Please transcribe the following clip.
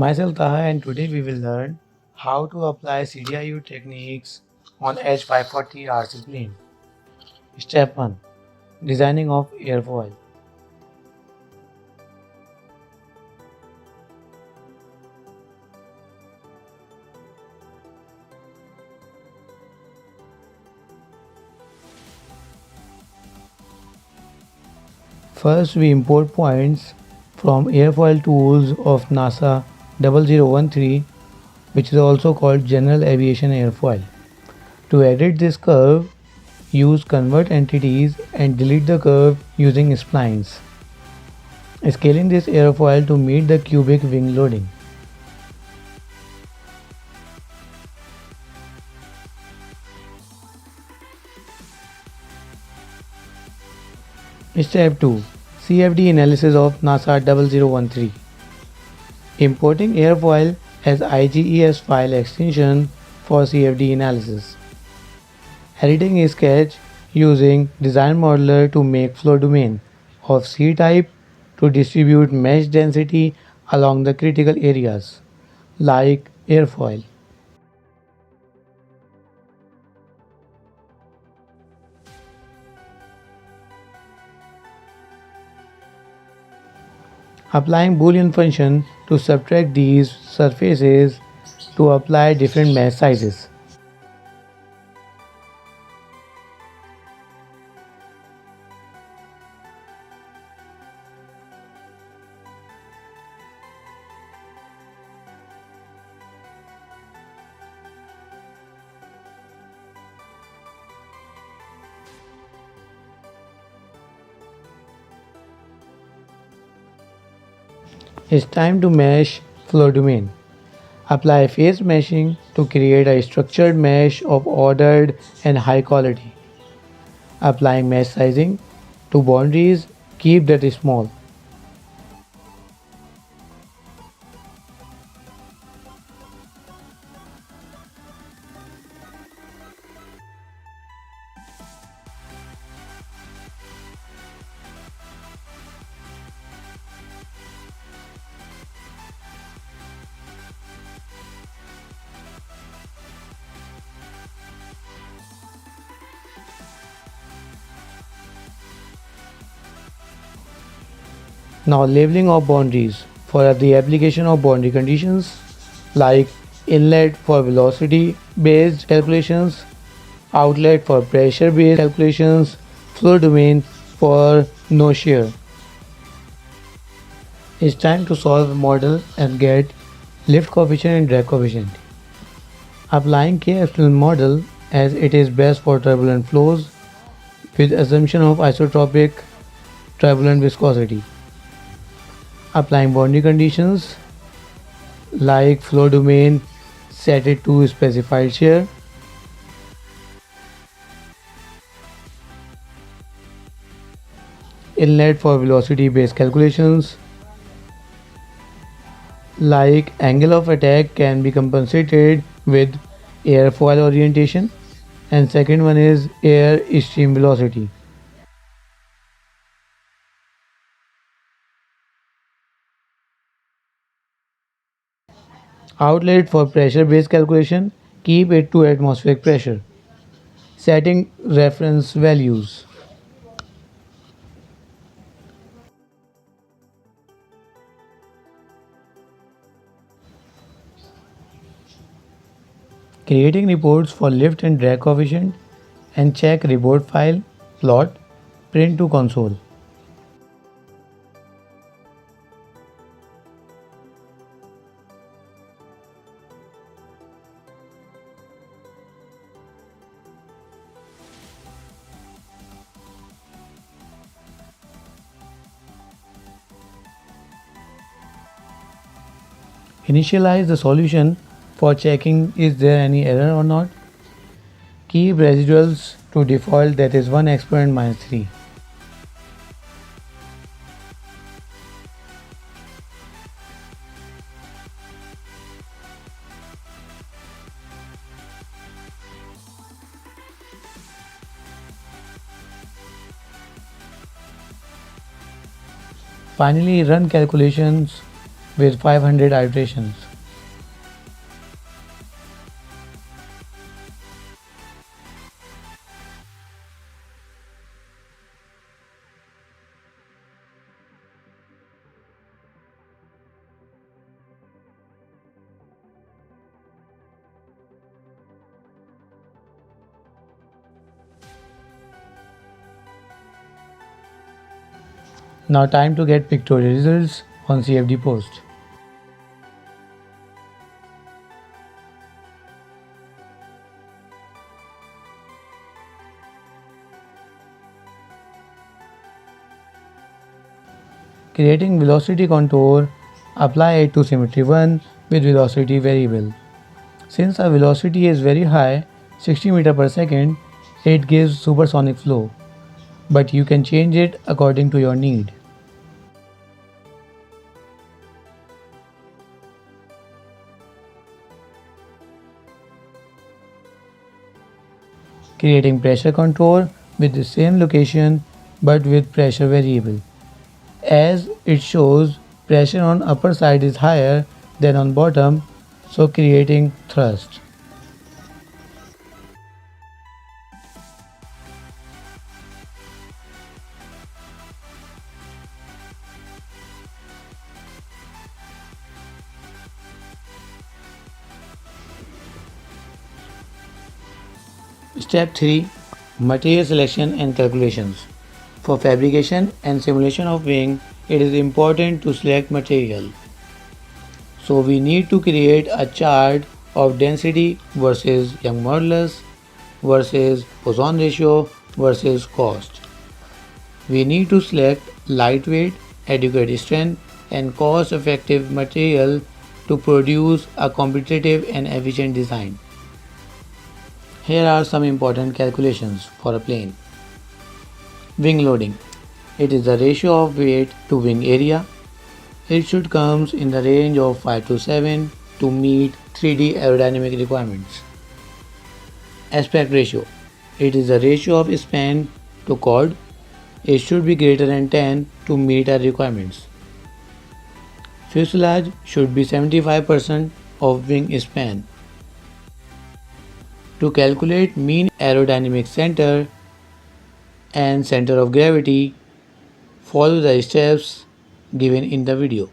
Myself Taha, and today we will learn how to apply CDIU techniques on H540 RC plane. Step 1. Designing of airfoil. First, we import points from airfoil tools of NASA 0013, which is also called General Aviation Airfoil. To edit this curve, use convert entities and delete the curve using splines. Scaling this airfoil to meet the cubic wing loading. Step 2. CFD analysis of NASA 0013. Importing airfoil as IGES file extension for CFD analysis. Editing a sketch using Design Modeler to make flow domain of C-type to distribute mesh density along the critical areas, like airfoil. Applying Boolean function to subtract these surfaces to apply different mesh sizes. It's time to mesh flow domain. Apply phase meshing to create a structured mesh of ordered and high quality. Applying mesh sizing to boundaries, keep that small. Now labeling of boundaries for the application of boundary conditions like inlet for velocity based calculations, outlet for pressure based calculations, flow domain for no shear. It's time to solve a model and get lift coefficient and drag coefficient. Applying K-epsilon model as it is best for turbulent flows with assumption of isotropic turbulent viscosity. Applying boundary conditions like flow domain set it to specified shear, inlet for velocity based calculations like angle of attack can be compensated with airfoil orientation, and second one is air stream velocity. Outlet for pressure based calculation, keep it to atmospheric pressure. Setting reference values. Creating reports for lift and drag coefficient and check report file, plot, print to console. Initialize the solution for checking is there any error or not. Keep residuals to default, that is 1 exponent minus 3. Finally, run calculations with 500 iterations. Now time to get pictorial results on CFD Post. Creating velocity contour, apply it to symmetry 1 with velocity variable. Since our velocity is very high, 60 meter per second, it gives supersonic flow, but you can change it according to your need. Creating pressure contour with the same location but with pressure variable. As it shows, pressure on upper side is higher than on bottom, so creating thrust. Step 3. Material selection and calculations. For fabrication and simulation of wing, it is important to select material. So we need to create a chart of density versus Young modulus versus Poisson ratio versus cost. We need to select lightweight, adequate strength and cost effective material to produce a competitive and efficient design. Here are some important calculations for a plane. Wing loading. It is the ratio of weight to wing area. It should come in the range of 5 to 7 to meet 3D aerodynamic requirements. Aspect ratio. It is the ratio of span to chord. It should be greater than 10 to meet our requirements. Fuselage should be 75% of wing span. To calculate mean aerodynamic center and center of gravity, follow the steps given in the video.